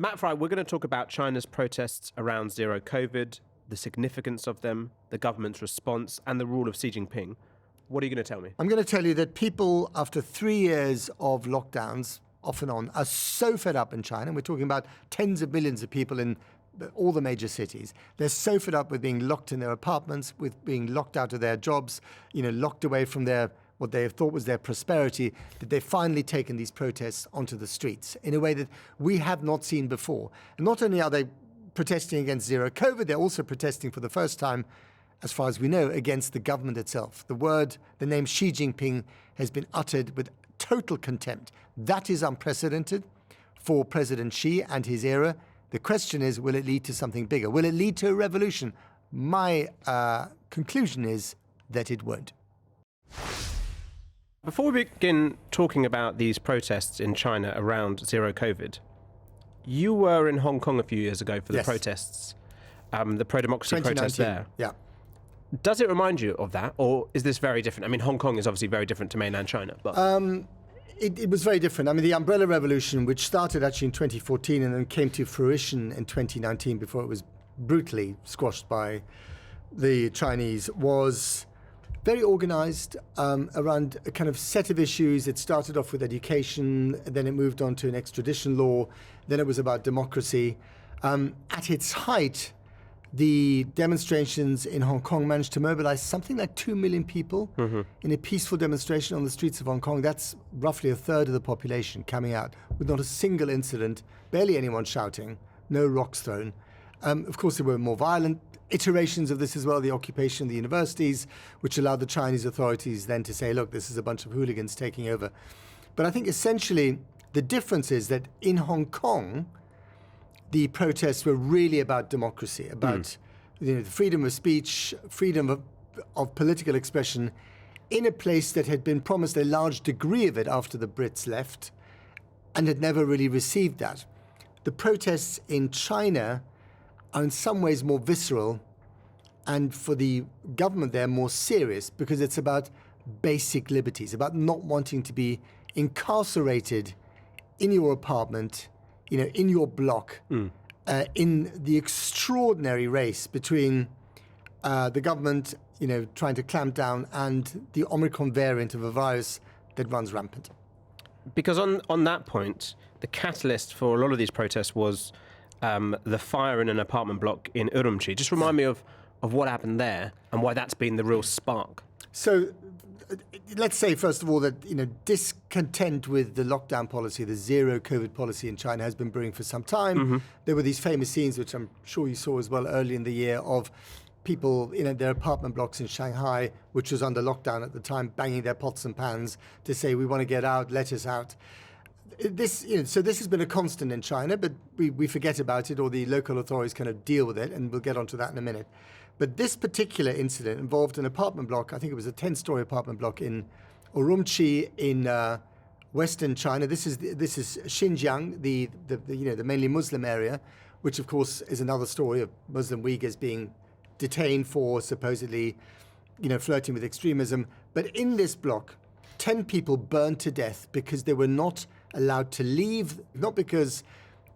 Matt Frei, we're going to talk about China's protests around zero COVID, the significance of them, the government's response, and the rule of Xi Jinping. What are you going to tell me? I'm going to tell you that people, after 3 years of lockdowns, off and on, are so fed up in China. We're talking about tens of millions of people in all the major cities. They're so fed up with being locked in their apartments, with being locked out of their jobs, locked away from what they thought was their prosperity, that they've finally taken these protests onto the streets in a way that we have not seen before. And not only are they protesting against zero COVID, they're also protesting for the first time, as far as we know, against the government itself. The name Xi Jinping has been uttered with total contempt. That is unprecedented for President Xi and his era. The question is, will it lead to something bigger? Will it lead to a revolution? My conclusion is that it won't. Before we begin talking about these protests in China around zero COVID, you were in Hong Kong a few years ago for the protests, the pro-democracy protests there. Yeah. Does it remind you of that, or is this very different? I mean, Hong Kong is obviously very different to mainland China. But It was very different. I mean, the Umbrella Revolution, which started actually in 2014 and then came to fruition in 2019 before it was brutally squashed by the Chinese, was very organized around a kind of set of issues. It started off with education, then it moved on to an extradition law, then it was about democracy. At its height, the demonstrations in Hong Kong managed to mobilize something like 2 million people in a peaceful demonstration on the streets of Hong Kong. That's roughly a third of the population coming out with not a single incident, barely anyone shouting, no rocks thrown. Of course, there were more violent iterations of this as well, the occupation of the universities, which allowed the Chinese authorities then to say, look, this is a bunch of hooligans taking over. But I think essentially the difference is that in Hong Kong, the protests were really about democracy, about the freedom of speech, freedom of political expression in a place that had been promised a large degree of it after the Brits left and had never really received that. The protests in China are in some ways more visceral and for the government they're more serious because it's about basic liberties, about not wanting to be incarcerated in your apartment, in your block, in the extraordinary race between the government, trying to clamp down and the Omicron variant of a virus that runs rampant. Because on that point, the catalyst for a lot of these protests was the fire in an apartment block in Urumqi. Just remind me of what happened there and why that's been the real spark. So let's say, first of all, that discontent with the lockdown policy, the zero COVID policy in China has been brewing for some time. There were these famous scenes, which I'm sure you saw as well early in the year, of people in their apartment blocks in Shanghai, which was under lockdown at the time, banging their pots and pans to say, we want to get out, let us out. So this has been a constant in China, but we forget about it, or the local authorities kind of deal with it, and we'll get onto that in a minute. But this particular incident involved an apartment block. I think it was a 10-story apartment block in Urumqi in western China. This is Xinjiang, the mainly Muslim area, which of course is another story of Muslim Uyghurs being detained for supposedly, flirting with extremism. But in this block, 10 people burned to death because they were not allowed to leave, not because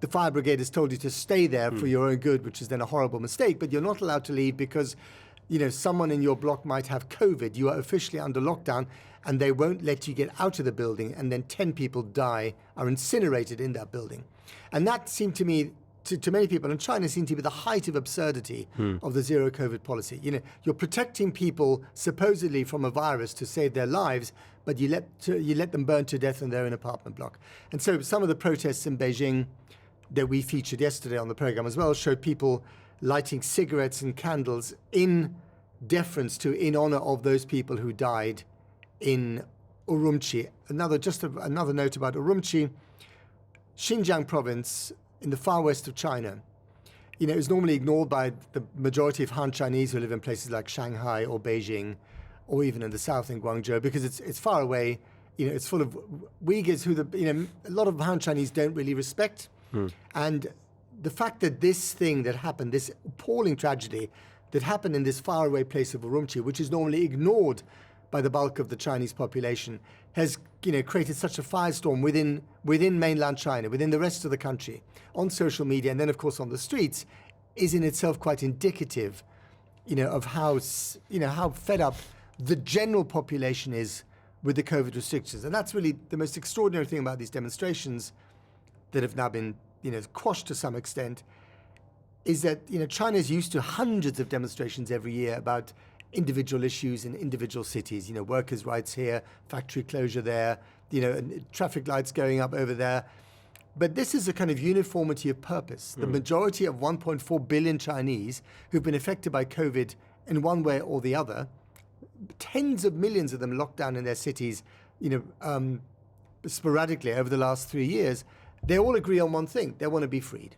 the fire brigade has told you to stay there for your own good, which is then a horrible mistake, but you're not allowed to leave because, someone in your block might have COVID. You are officially under lockdown and they won't let you get out of the building, and then 10 people are incinerated in that building. And that seemed to me, to many people in China, seemed to be the height of absurdity of the zero COVID policy. You're protecting people supposedly from a virus to save their lives, but you let them burn to death in their own apartment block. And so some of the protests in Beijing that we featured yesterday on the program as well showed people lighting cigarettes and candles in honor of those people who died in Urumqi. Another note about Urumqi, Xinjiang province in the far west of China. Is normally ignored by the majority of Han Chinese who live in places like Shanghai or Beijing, or even in the south in Guangzhou, because it's far away. It's full of Uyghurs who a lot of Han Chinese don't really respect. And the fact that this thing that happened, this appalling tragedy that happened in this faraway place of Urumqi, which is normally ignored by the bulk of the Chinese population has created such a firestorm within mainland China, within the rest of the country, on social media, and then of course on the streets, is in itself quite indicative, of how fed up the general population is with the COVID restrictions. And that's really the most extraordinary thing about these demonstrations that have now been, quashed to some extent, is that, China is used to hundreds of demonstrations every year about individual issues in individual cities, workers' rights here, factory closure there, and traffic lights going up over there. But this is a kind of uniformity of purpose. The majority of 1.4 billion Chinese who've been affected by COVID in one way or the other, tens of millions of them locked down in their cities, sporadically over the last 3 years, they all agree on one thing: they want to be freed.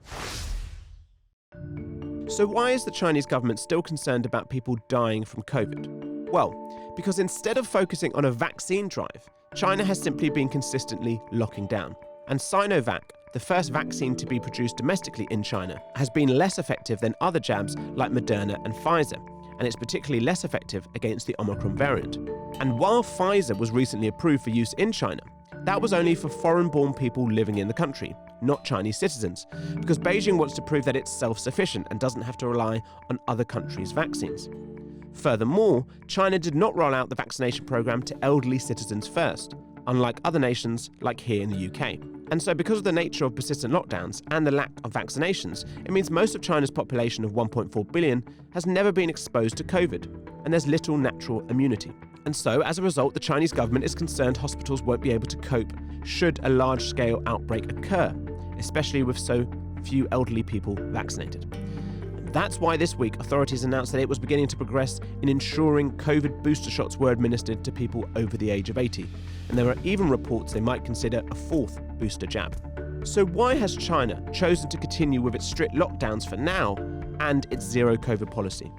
So why is the Chinese government still concerned about people dying from COVID? Well, because instead of focusing on a vaccine drive, China has simply been consistently locking down. And Sinovac, the first vaccine to be produced domestically in China, has been less effective than other jabs like Moderna and Pfizer, and it's particularly less effective against the Omicron variant. And while Pfizer was recently approved for use in China, that was only for foreign-born people living in the country, not Chinese citizens, because Beijing wants to prove that it's self-sufficient and doesn't have to rely on other countries' vaccines. Furthermore, China did not roll out the vaccination program to elderly citizens first, unlike other nations like here in the UK. And so because of the nature of persistent lockdowns and the lack of vaccinations, it means most of China's population of 1.4 billion has never been exposed to COVID, and there's little natural immunity. And so, as a result, the Chinese government is concerned hospitals won't be able to cope should a large-scale outbreak occur, especially with so few elderly people vaccinated. That's why this week authorities announced that it was beginning to progress in ensuring COVID booster shots were administered to people over the age of 80. And there are even reports they might consider a fourth booster jab. So why has China chosen to continue with its strict lockdowns for now and its zero COVID policy?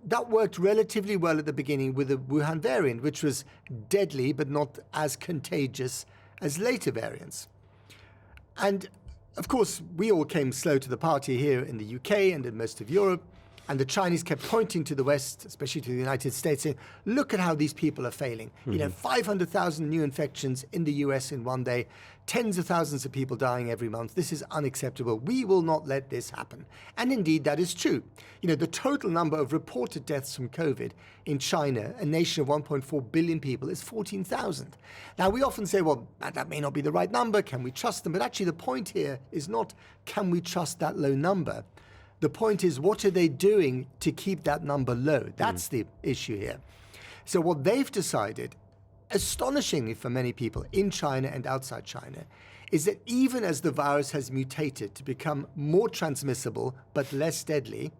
That worked relatively well at the beginning with the Wuhan variant, which was deadly but not as contagious as later variants. And of course, we all came slow to the party here in the UK and in most of Europe, and the Chinese kept pointing to the West, especially to the United States, saying, look at how these people are failing. 500,000 new infections in the US in one day, tens of thousands of people dying every month. This is unacceptable. We will not let this happen. And indeed, that is true. The total number of reported deaths from COVID in China, a nation of 1.4 billion people, is 14,000. Now, we often say, well, that may not be the right number. Can we trust them? But actually, the point here is not, can we trust that low number? The point is, what are they doing to keep that number low? That's the issue here. So what they've decided, astonishingly for many people in China and outside China, is that even as the virus has mutated to become more transmissible but less deadly,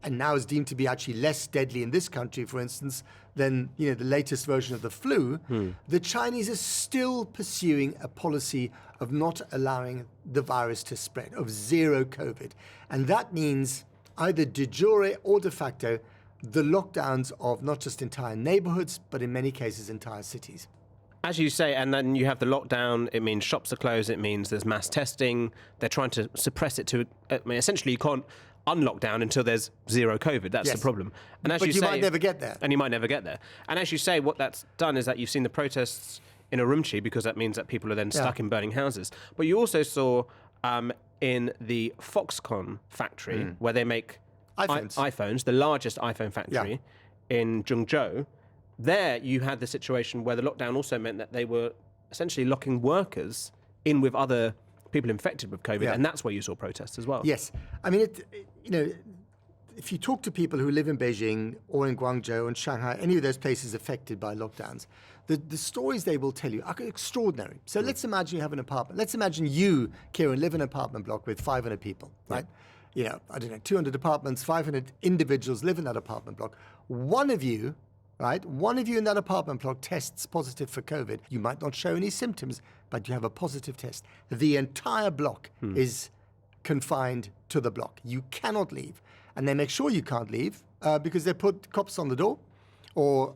and now is deemed to be actually less deadly in this country, for instance, than the latest version of the flu, the Chinese are still pursuing a policy of not allowing the virus to spread, of zero COVID. And that means either de jure or de facto the lockdowns of not just entire neighborhoods, but in many cases entire cities. As you say, and then you have the lockdown, it means shops are closed, it means there's mass testing, they're trying to suppress it to, essentially you can't unlock down until there's zero COVID. That's the problem. And as but you might never get there. And you might never get there. And as you say, what that's done is that you've seen the protests in Urumqi, because that means that people are then stuck in burning houses. But you also saw in the Foxconn factory, where they make iPhones, the largest iPhone factory in Zhengzhou, there you had the situation where the lockdown also meant that they were essentially locking workers in with other people infected with COVID, and that's where you saw protests as well. Yes. I mean, if you talk to people who live in Beijing or in Guangzhou and Shanghai, any of those places affected by lockdowns, the stories they will tell you are extraordinary. So let's imagine you have an apartment. Let's imagine you, Kieran, live in an apartment block with 500 people, right? I don't know, 200 apartments, 500 individuals live in that apartment block. One of you in that apartment block tests positive for COVID. You might not show any symptoms, but you have a positive test. The entire block is confined to the block. You cannot leave. And they make sure you can't leave because they put cops on the door, or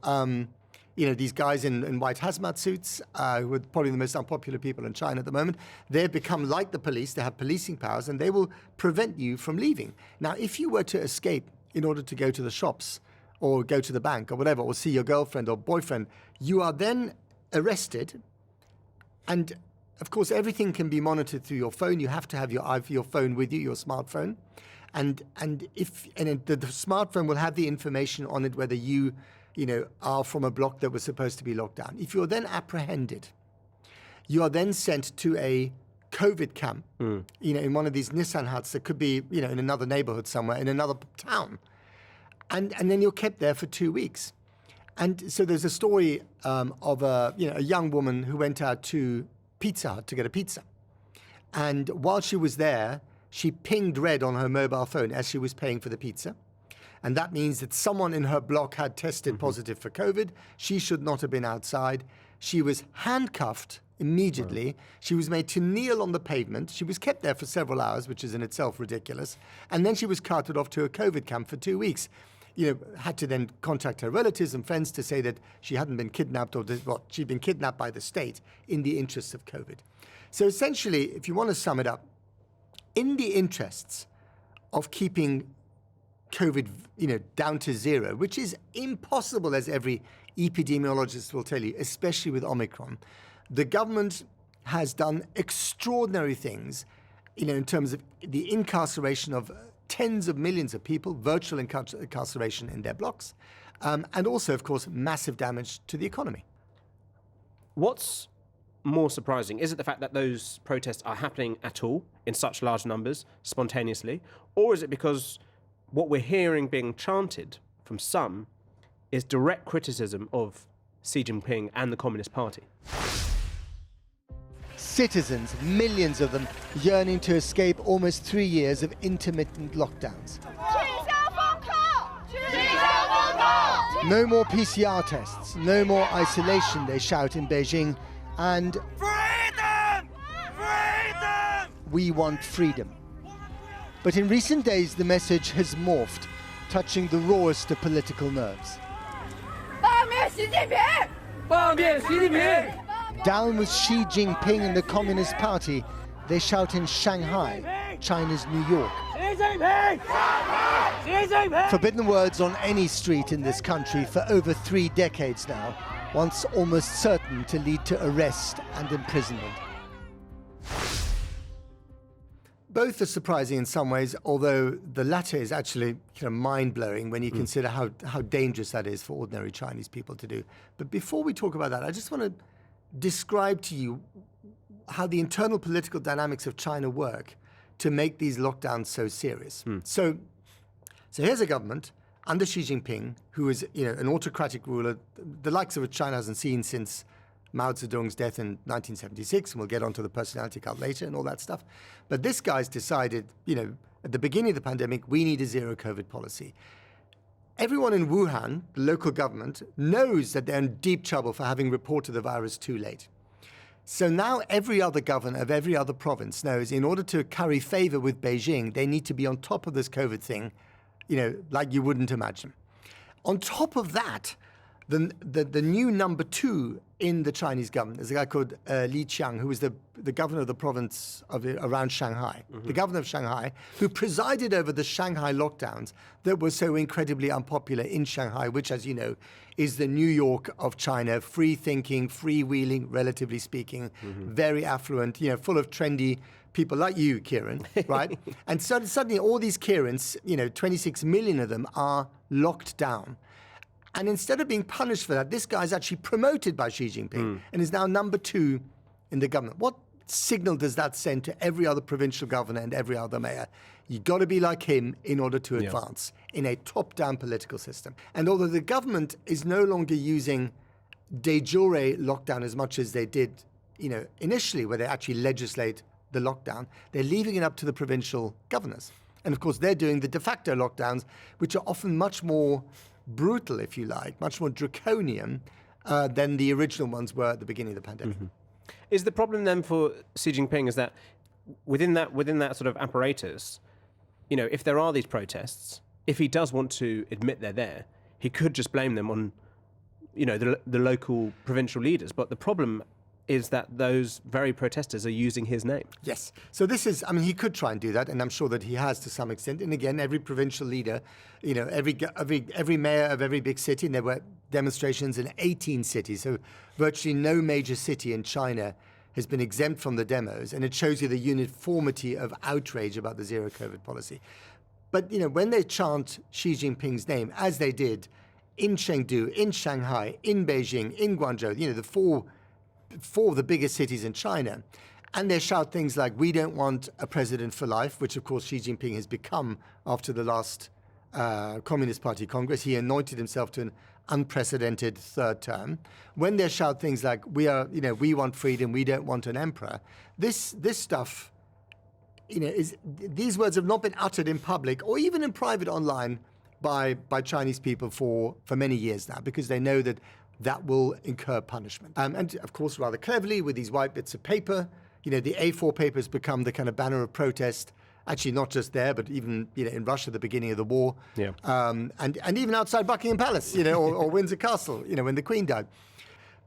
these guys in white hazmat suits, who are probably the most unpopular people in China at the moment. They've become like the police. They have policing powers, and they will prevent you from leaving. Now, if you were to escape in order to go to the shops or go to the bank or whatever, or see your girlfriend or boyfriend, you are then arrested. And of course, everything can be monitored through your phone. You have to have your phone with you, your smartphone. And the smartphone will have the information on it whether you are from a block that was supposed to be locked down. If you're then apprehended, you are then sent to a COVID camp, in one of these Nissan huts that could be, in another neighborhood somewhere, in another town. And then you're kept there for 2 weeks. And so there's a story of a young woman who went out to Pizza Hut to get a pizza. And while she was there, she pinged red on her mobile phone as she was paying for the pizza. And that means that someone in her block had tested positive for COVID. She should not have been outside. She was handcuffed immediately. She was made to kneel on the pavement. She was kept there for several hours, which is in itself ridiculous. And then she was carted off to a COVID camp for 2 weeks. Had to then contact her relatives and friends to say that she hadn't been kidnapped she'd been kidnapped by the state in the interests of COVID. So essentially, if you want to sum it up, in the interests of keeping COVID, down to zero, which is impossible, as every epidemiologist will tell you, especially with Omicron, the government has done extraordinary things, in terms of the incarceration of tens of millions of people, virtual incarceration in their blocks, and also, of course, massive damage to the economy. What's more surprising? Is it the fact that those protests are happening at all in such large numbers, spontaneously? Or is it because what we're hearing being chanted from some is direct criticism of Xi Jinping and the Communist Party? Citizens, millions of them, yearning to escape almost 3 years of intermittent lockdowns. No more PCR tests, no more isolation, they shout in Beijing, and freedom! Freedom! We want freedom. But in recent days, the message has morphed, touching the rawest of political nerves. Down with Xi Jinping and the Communist Party, they shout in Shanghai, China's New York. Forbidden words on any street in this country for over 3 decades now, once almost certain to lead to arrest and imprisonment. Both are surprising in some ways, although the latter is actually mind-blowing when you consider how dangerous that is for ordinary Chinese people to do. But before we talk about that, I just want to describe to you how the internal political dynamics of China work to make these lockdowns so serious. So here's a government under Xi Jinping, who is an autocratic ruler, the likes of which China hasn't seen since Mao Zedong's death in 1976, and we'll get onto the personality cult later and all that stuff. But this guy's decided, at the beginning of the pandemic, we need a zero COVID policy. Everyone in Wuhan, the local government, knows that they're in deep trouble for having reported the virus too late. So now every other governor of every other province knows in order to curry favor with Beijing, they need to be on top of this COVID thing, like you wouldn't imagine. On top of that, the new number 2 in the Chinese government is a guy called Li Qiang, who was the governor of the province around Shanghai, the governor of Shanghai, who presided over the Shanghai lockdowns that were so incredibly unpopular in Shanghai, which, as you know, is the New York of China, free-thinking, freewheeling, relatively speaking, very affluent, full of trendy people like you, Kieran, right? And suddenly all these Kirans, 26 million of them are locked down. And instead of being punished for that, this guy's actually promoted by Xi Jinping and is now number 2 in the government. What signal does that send to every other provincial governor and every other mayor? You've got to be like him in order to advance in a top-down political system. And although the government is no longer using de jure lockdown as much as they did, initially, where they actually legislate the lockdown, they're leaving it up to the provincial governors. And of course, they're doing the de facto lockdowns, which are often much more brutal, if you like, much more draconian than the original ones were at the beginning of the pandemic. Is the problem then for Xi Jinping is that within that sort of apparatus, if there are these protests, if he does want to admit they're there, he could just blame them on, the local provincial leaders. But the problem is that those very protesters are using his name. Yes. So this is, I mean, he could try and do that, and I'm sure that he has to some extent. And again, every provincial leader, every mayor of every big city, and there were demonstrations in 18 cities. So virtually no major city in China has been exempt from the demos, and it shows you the uniformity of outrage about the zero COVID policy. But, when they chant Xi Jinping's name, as they did in Chengdu, in Shanghai, in Beijing, in Guangzhou, the four of the biggest cities in China, and they shout things like, we don't want a president for life, which of course Xi Jinping has become after the last Communist Party Congress. He anointed himself to an unprecedented third term. When they shout things like, we want freedom, we don't want an emperor, this stuff, these words have not been uttered in public or even in private online by Chinese people for many years now, because they know that will incur punishment. And of course, rather cleverly, with these white bits of paper, the A4 paper has become the kind of banner of protest. Actually, not just there, but even in Russia at the beginning of the war, and even outside Buckingham Palace, or Windsor Castle, when the Queen died.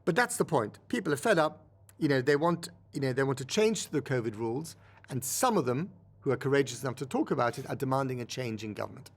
But that's the point. People are fed up. They want to change the COVID rules, and some of them, who are courageous enough to talk about it, are demanding a change in government.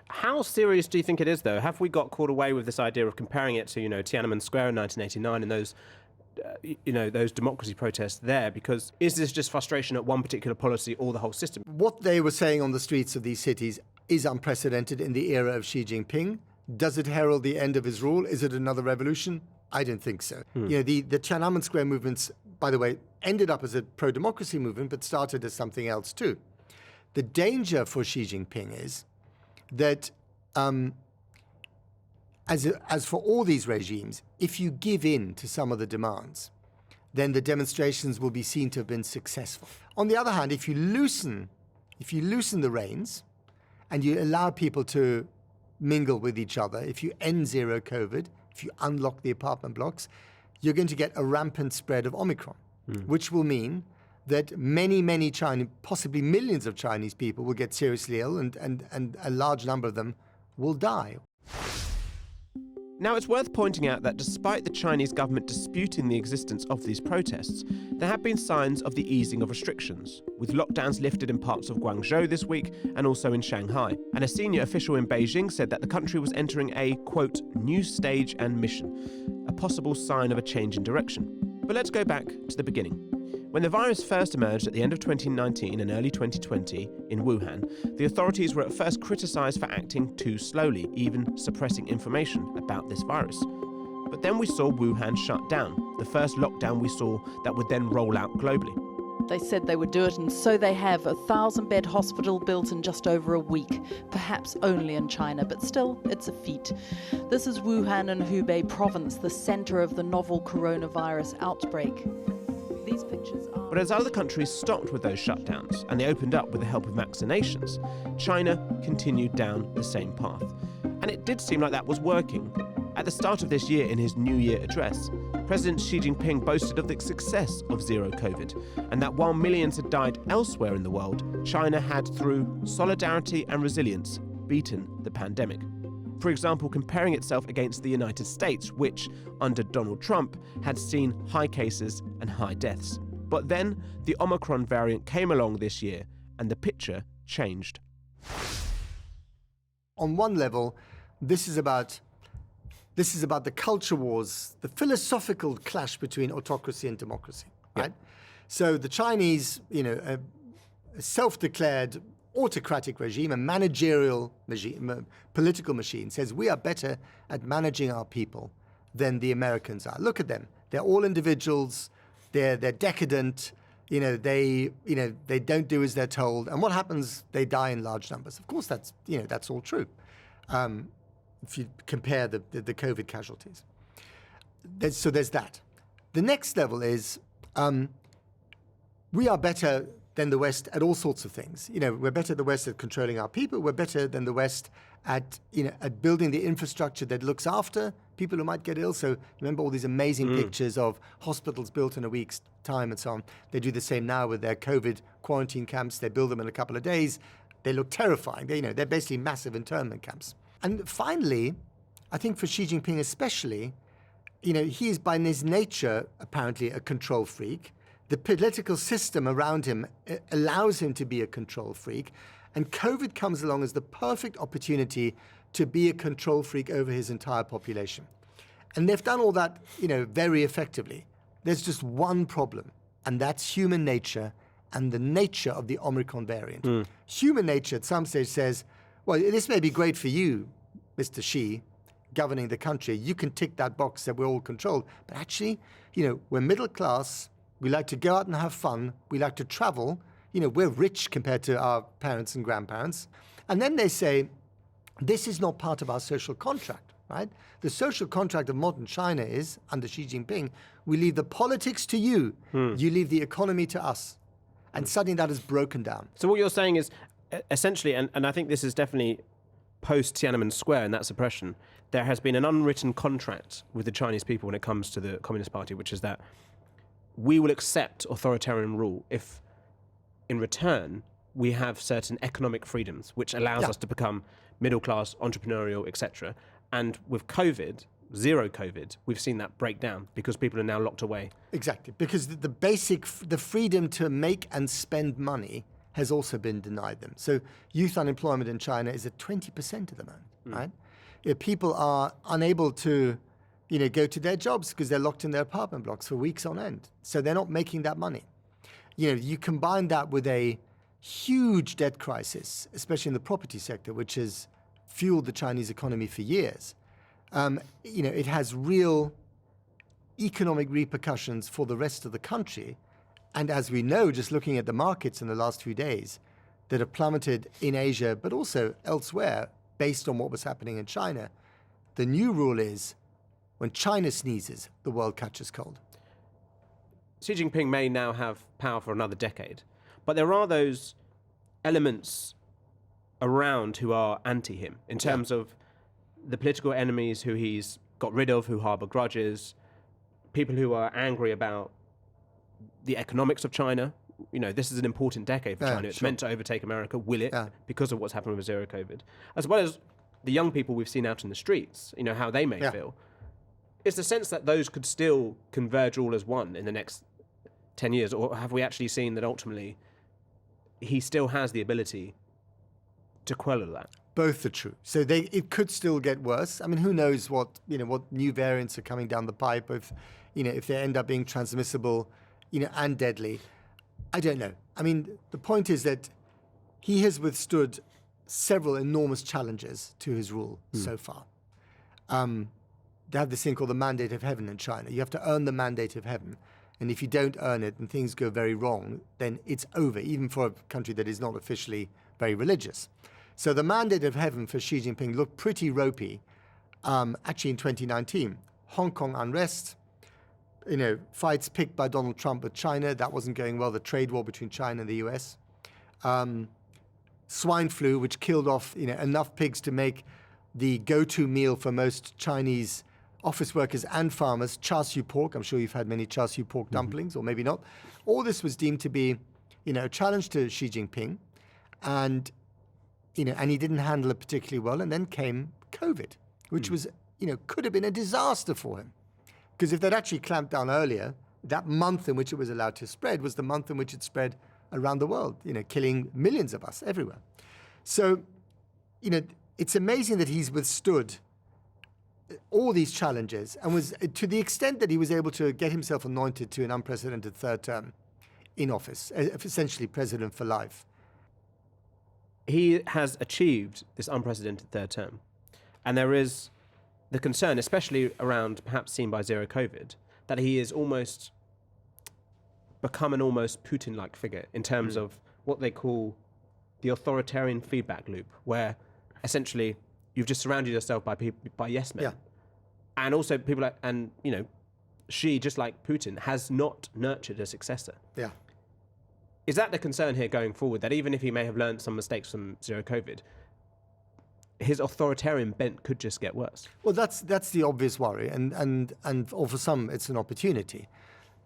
How serious do you think it is, though? Have we got caught away with this idea of comparing it to, Tiananmen Square in 1989 and those democracy protests there? Because is this just frustration at one particular policy or the whole system? What they were saying on the streets of these cities is unprecedented in the era of Xi Jinping. Does it herald the end of his rule? Is it another revolution? I don't think so. The Tiananmen Square movements, by the way, ended up as a pro-democracy movement, but started as something else too. The danger for Xi Jinping is that, as for all these regimes, if you give in to some of the demands, then the demonstrations will be seen to have been successful. On the other hand, if you loosen the reins and you allow people to mingle with each other, if you end zero COVID, if you unlock the apartment blocks, you're going to get a rampant spread of Omicron, which will mean that many Chinese, possibly millions of Chinese people will get seriously ill, and a large number of them will die. Now, it's worth pointing out that despite the Chinese government disputing the existence of these protests, there have been signs of the easing of restrictions, with lockdowns lifted in parts of Guangzhou this week and also in Shanghai. And a senior official in Beijing said that the country was entering a, quote, new stage and mission, a possible sign of a change in direction. But let's go back to the beginning. When the virus first emerged at the end of 2019 and early 2020 in Wuhan, the authorities were at first criticised for acting too slowly, even suppressing information about this virus. But then we saw Wuhan shut down, the first lockdown we saw that would then roll out globally. They said they would do it, and so they have. A 1,000-bed hospital built in just over a week, perhaps only in China, but still, it's a feat. This is Wuhan in Hubei province, the centre of the novel coronavirus outbreak. These pictures are... But as other countries stopped with those shutdowns and they opened up with the help of vaccinations, China continued down the same path. And it did seem like that was working. At the start of this year, in his New Year address, President Xi Jinping boasted of the success of zero COVID, and that while millions had died elsewhere in the world, China had, through solidarity and resilience, beaten the pandemic. For example, comparing itself against the United States, which, under Donald Trump, had seen high cases and high deaths. But then the Omicron variant came along this year, and the picture changed. On one level, this is about the culture wars, the philosophical clash between autocracy and democracy, right? So the Chinese, a self-declared autocratic regime, a managerial regime, political machine, says we are better at managing our people than the Americans are. Look at them; they're all individuals. They're decadent. They don't do as they're told. And what happens? They die in large numbers. Of course, that's all true. If you compare the COVID casualties, there's that. The next level is we are better than the West at all sorts of things. We're better than the West at controlling our people. We're better than the West at building the infrastructure that looks after people who might get ill. So remember all these amazing pictures of hospitals built in a week's time and so on. They do the same now with their COVID quarantine camps. They build them in a couple of days. They look terrifying. They're basically massive internment camps. And finally, I think for Xi Jinping especially, he is by his nature apparently a control freak. The political system around him allows him to be a control freak. And COVID comes along as the perfect opportunity to be a control freak over his entire population. And they've done all that, very effectively. There's just one problem, and that's human nature and the nature of the Omicron variant. Human nature at some stage says, well, this may be great for you, Mr. Xi, governing the country. You can tick that box that we're all controlled. But actually, we're middle class. We like to go out and have fun. We like to travel. We're rich compared to our parents and grandparents. And then they say, this is not part of our social contract, right? The social contract of modern China is, under Xi Jinping, we leave the politics to you. You leave the economy to us. And suddenly that is broken down. So what you're saying is, essentially, and I think this is definitely post Tiananmen Square and that suppression, there has been an unwritten contract with the Chinese people when it comes to the Communist Party, which is that we will accept authoritarian rule if, in return, we have certain economic freedoms, which allows us to become middle class, entrepreneurial, etc. And with COVID, zero COVID, we've seen that break down because people are now locked away. Exactly, because the freedom to make and spend money has also been denied them. So youth unemployment in China is at 20% at the moment, right? People are unable to, go to their jobs because they're locked in their apartment blocks for weeks on end. So they're not making that money. You combine that with a huge debt crisis, especially in the property sector, which has fueled the Chinese economy for years. It has real economic repercussions for the rest of the country. And as we know, just looking at the markets in the last few days that have plummeted in Asia, but also elsewhere, based on what was happening in China, the new rule is when China sneezes, the world catches cold. Xi Jinping may now have power for another decade, but there are those elements around who are anti him in terms of the political enemies who he's got rid of, who harbour grudges, people who are angry about the economics of China. This is an important decade for China. It's meant to overtake America. Will it? Because of what's happened with zero COVID. As well as the young people we've seen out in the streets, how they may feel. It's the sense that those could still converge all as one in the next 10 years, or have we actually seen that ultimately he still has the ability to quell all that? Both are true. So it could still get worse. I mean, who knows what new variants are coming down the pipe, if they end up being transmissible, and deadly. I don't know. I mean, the point is that he has withstood several enormous challenges to his rule so far. They have this thing called the mandate of heaven in China. You have to earn the mandate of heaven. And if you don't earn it and things go very wrong, then it's over, even for a country that is not officially very religious. So the mandate of heaven for Xi Jinping looked pretty ropey, actually in 2019. Hong Kong unrest, fights picked by Donald Trump with China. That wasn't going well, the trade war between China and the US. Swine flu, which killed off enough pigs to make the go-to meal for most Chinese office workers and farmers, char siu pork. I'm sure you've had many char siu pork dumplings, or maybe not. All this was deemed to be, a challenge to Xi Jinping. And he didn't handle it particularly well. And then came COVID, which was, could have been a disaster for him. Because if they'd actually clamped down earlier, that month in which it was allowed to spread was the month in which it spread around the world, killing millions of us everywhere. So, it's amazing that he's withstood all these challenges and was, to the extent that he was able to get himself anointed to an unprecedented third term in office, essentially president for life. He has achieved this unprecedented third term. And there is the concern, especially around perhaps seen by zero COVID, that he is almost become an almost Putin-like figure in terms of what they call the authoritarian feedback loop, where essentially you've just surrounded yourself by yes men. And also people like, Xi, just like Putin, has not nurtured a successor. Is that the concern here going forward, that even if he may have learned some mistakes from zero COVID, his authoritarian bent could just get worse? Well, that's the obvious worry, and or for some it's an opportunity.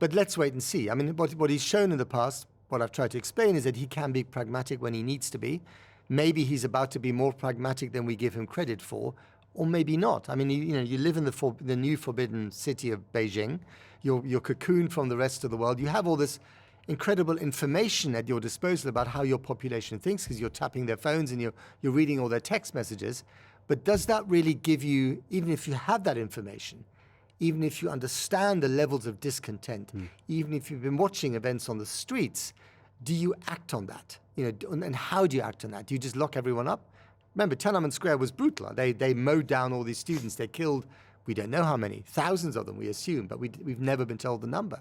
But let's wait and see. I mean, what he's shown in the past, what I've tried to explain, is that he can be pragmatic when he needs to be. Maybe he's about to be more pragmatic than we give him credit for, or maybe not. I mean, you live in the new forbidden city of Beijing. You're cocooned from the rest of the world. You have all this incredible information at your disposal about how your population thinks because you're tapping their phones and you're reading all their text messages. But does that really give you, even if you have that information, even if you understand the levels of discontent, even if you've been watching events on the streets, do you act on that? And how do you act on that? Do you just lock everyone up? Remember, Tiananmen Square was brutal. They mowed down all these students. They killed, we don't know how many, thousands of them, we assume, but we've never been told the number.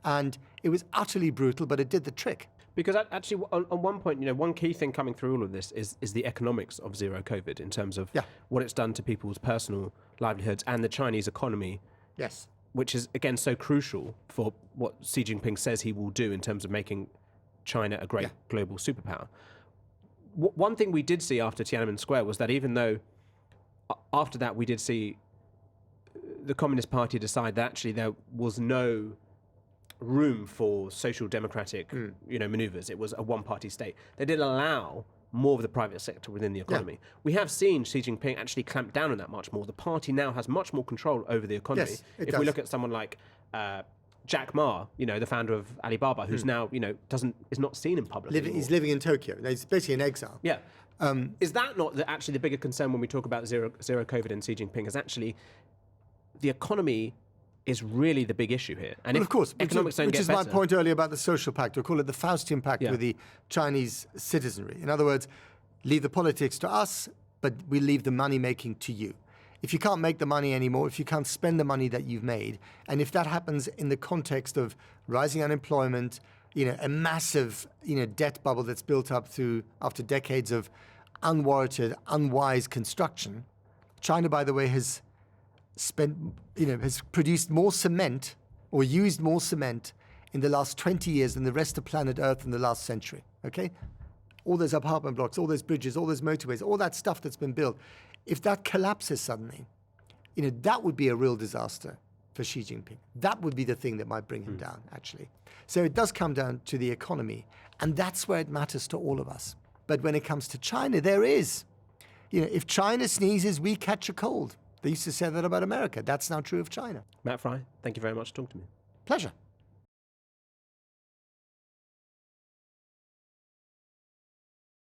And it was utterly brutal, but it did the trick. Because actually, on one point, one key thing coming through all of this is the economics of zero COVID in terms of what it's done to people's personal livelihoods and the Chinese economy. Yes. Which is, again, so crucial for what Xi Jinping says he will do in terms of making China a great global superpower. One thing we did see after Tiananmen Square was that even though after that we did see the Communist Party decide that actually there was no room for social democratic maneuvers. It was a one-party state. They did allow more of the private sector within the economy. We have seen Xi Jinping actually clamp down on that much more. The party now has much more control over the economy. Yes, if we look at someone like Jack Ma, the founder of Alibaba, who's now is not seen in public anymore. He's living in Tokyo. He's basically in exile. Yeah. Is that not actually the bigger concern when we talk about zero COVID and Xi Jinping? Is actually the economy is really the big issue here. And well, of course, which is my better, point earlier about the social pact. We'll call it the Faustian pact with the Chinese citizenry. In other words, leave the politics to us, but we leave the money making to you. If you can't make the money anymore, if you can't spend the money that you've made, and if that happens in the context of rising unemployment, a massive, debt bubble that's built up after decades of unwarranted, unwise construction. China, by the way, has produced more cement or used more cement in the last 20 years than the rest of planet Earth in the last century. Okay? All those apartment blocks, all those bridges, all those motorways, all that stuff that's been built. If that collapses suddenly, that would be a real disaster for Xi Jinping. That would be the thing that might bring him down, actually. So it does come down to the economy, and that's where it matters to all of us. But when it comes to China, there is. If China sneezes, we catch a cold. They used to say that about America. That's now true of China. Matt Frei, thank you very much for talking to me. Pleasure.